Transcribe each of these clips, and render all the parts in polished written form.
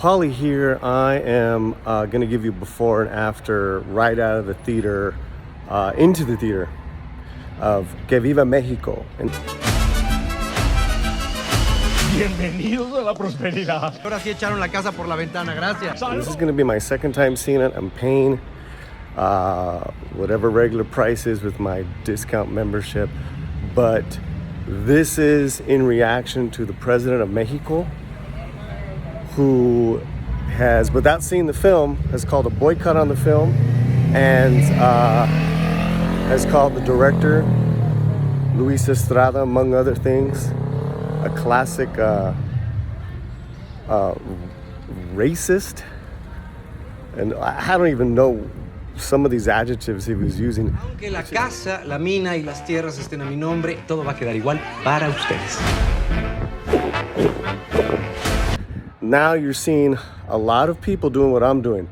Polly here. I am going to give you before and after right out of the theater, into the theater of Que Viva Mexico. Bienvenidos a la prosperidad. Ahora sí echaron la casa por la ventana, gracias. This is going to be my second time seeing it. I'm paying whatever regular price is with my discount membership. But this is in reaction to the president of Mexico, who has, without seeing the film, has called a boycott on the film and has called the director, Luis Estrada, among other things, a classic racist. And I don't even know some of these adjectives he was using. Aunque la casa, la mina y las tierras estén a mi nombre, todo va a quedar igual para ustedes. Now you're seeing a lot of people doing what I'm doing.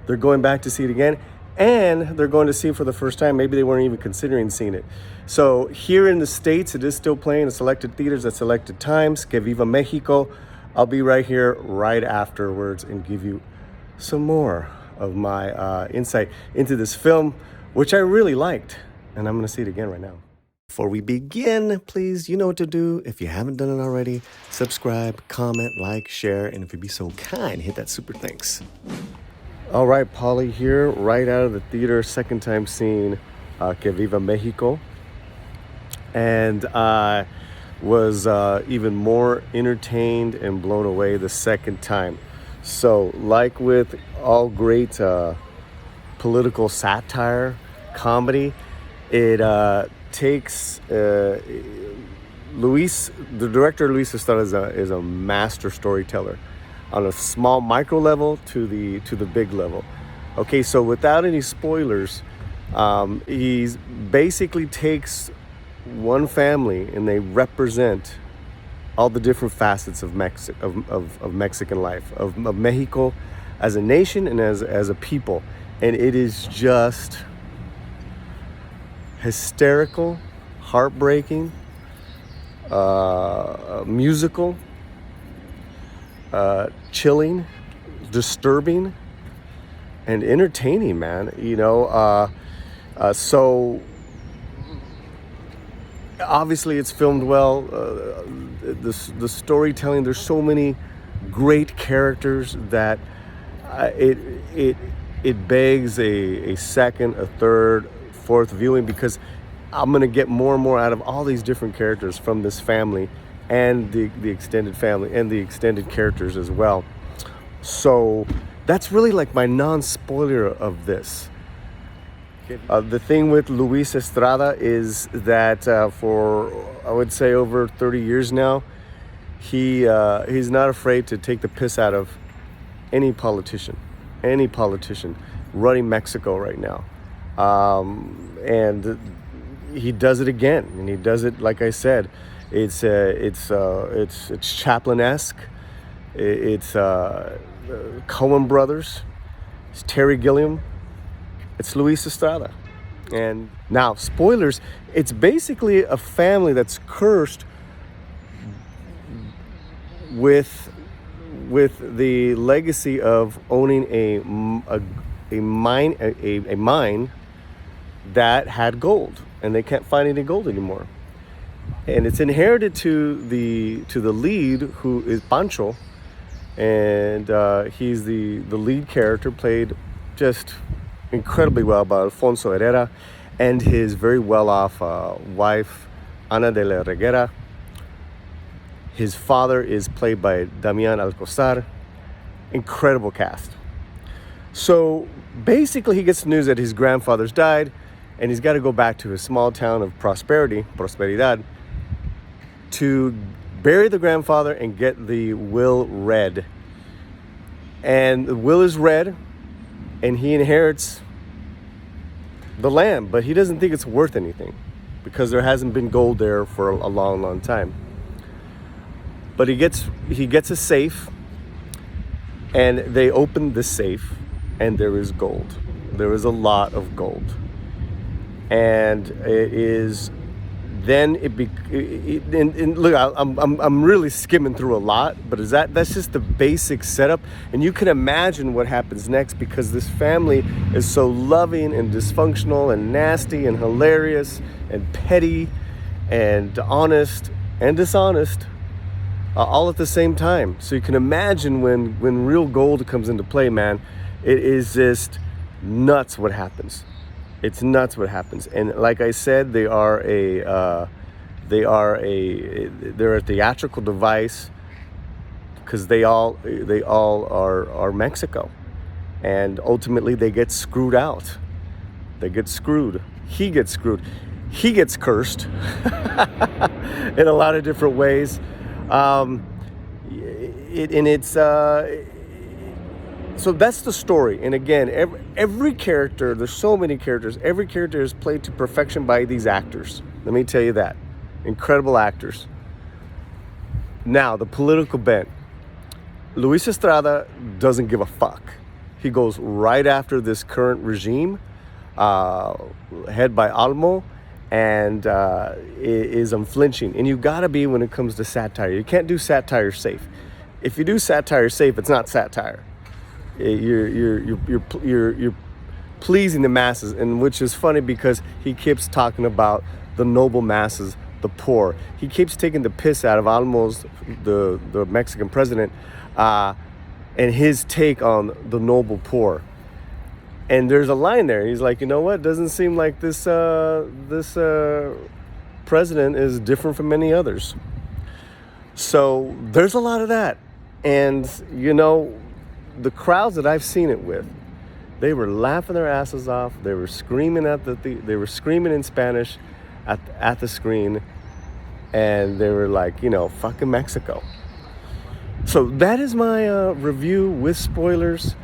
They're going back to see it again, and they're going to see it for the first time. Maybe they weren't even considering seeing it. So here in the States, it is still playing in selected theaters at selected times. Que Viva Mexico. I'll be right here right afterwards and give you some more of my insight into this film, which I really liked. And I'm going to see it again right now. Before we begin, please, you know what to do. If you haven't done it already, subscribe, comment, like, share, and if you'd be so kind, hit that super thanks. All right, Polly here, right out of the theater, second time seeing Que Viva Mexico. And I was even more entertained and blown away the second time. So, like with all great political satire, comedy, it takes the director Luis Estrada is a master storyteller on a small micro level to the big level. Okay, so without any spoilers, he's basically takes one family and they represent all the different facets of Mexican life, of Mexico as a nation and as a people, and it is just hysterical, heartbreaking, musical, chilling, disturbing, and entertaining, man. You know, so obviously it's filmed well. The storytelling, there's so many great characters that it begs a second, a third, fourth viewing, because I'm gonna get more and more out of all these different characters from this family and the extended family and the extended characters as well. So that's really like my non-spoiler of this. The thing with Luis Estrada is that for, I would say, over 30 years now, he's not afraid to take the piss out of any politician running Mexico right now. And he does it again, and he does it, like I said, it's Chaplin-esque. It's Coen Brothers. It's Terry Gilliam. It's Luis Estrada. And now, spoilers, it's basically a family that's cursed with the legacy of owning a mine that had gold, and they can't find any gold anymore. And it's inherited to the lead, who is Pancho, and he's the lead character, played just incredibly well by Alfonso Herrera, and his very well-off wife, Ana de la Reguera. His father is played by Damian Alcozar. Incredible cast. So basically he gets the news that his grandfather's died, and he's got to go back to his small town of Prosperidad, to bury the grandfather and get the will read. And the will is read, and he inherits the land, but he doesn't think it's worth anything because there hasn't been gold there for a long, long time. But he gets a safe, and they open the safe, and there is gold. There is a lot of gold. And it is then and look, I'm really skimming through a lot, but that's just the basic setup, and you can imagine what happens next, because this family is so loving and dysfunctional and nasty and hilarious and petty and honest and dishonest, all at the same time. So you can imagine when real gold comes into play, man, it is just nuts what happens. It's nuts what happens. And like I said, they're a theatrical device, because they all are Mexico, and ultimately they get screwed out. They get screwed. He gets screwed. He gets cursed in a lot of different ways. So that's the story. And again, every character, there's so many characters, every character is played to perfection by these actors. Let me tell you that. Incredible actors. Now, the political bent. Luis Estrada doesn't give a fuck. He goes right after this current regime, head by Almo, and is unflinching. And you gotta be when it comes to satire. You can't do satire safe. If you do satire safe, it's not satire. You're pleasing the masses, and which is funny because he keeps talking about the noble masses, the poor. He keeps taking the piss out of Almo's, the Mexican president, and his take on the noble poor. And there's a line there. He's like, you know what? Doesn't seem like this president is different from many others. So there's a lot of that, and you know, the crowds that I've seen it with, they were laughing their asses off. They were screaming they were screaming in Spanish at the screen, and they were like, you know, fucking Mexico. So that is my review with spoilers.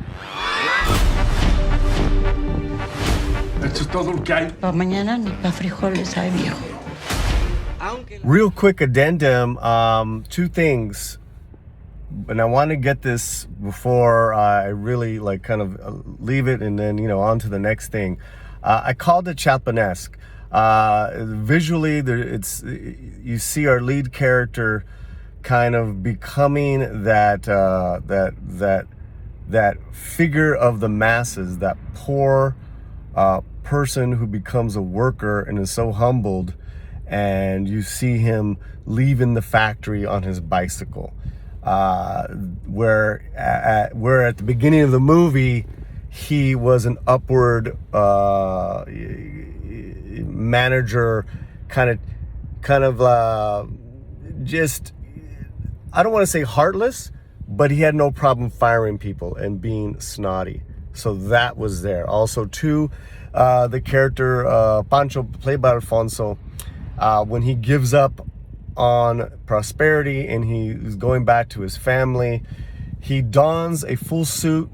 Esto es todo lo que hay. Pa' mañana ni pa' frijoles hay, viejo. Real quick addendum, two things. And I want to get this before I really like kind of leave it, and then, you know, on to the next thing. I called it Chaplanesque. Visually, you see our lead character kind of becoming that figure of the masses, that poor person who becomes a worker and is so humbled, and you see him leaving the factory on his bicycle. Where at the beginning of the movie, he was an upward manager, kind of just, I don't want to say heartless, but he had no problem firing people and being snotty. So that was there. Also, too, the character Pancho, played by Alfonso, when he gives up on prosperity and he's going back to his family, he dons a full suit,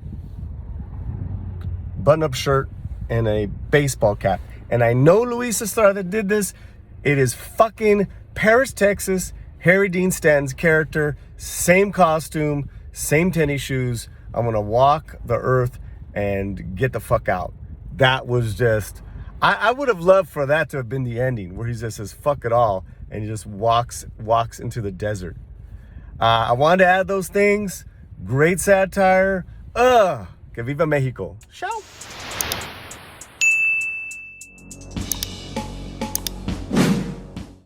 button-up shirt, and a baseball cap. And I know Luis Estrada did this. It is fucking Paris, Texas, Harry Dean Stanton's character. Same costume, same tennis shoes. I'm gonna walk the earth and get the fuck out. That was just, I would have loved for that to have been the ending, where he just says fuck it all and he just walks into the desert. I wanted to add those things. Great satire. Que viva Mexico. Ciao.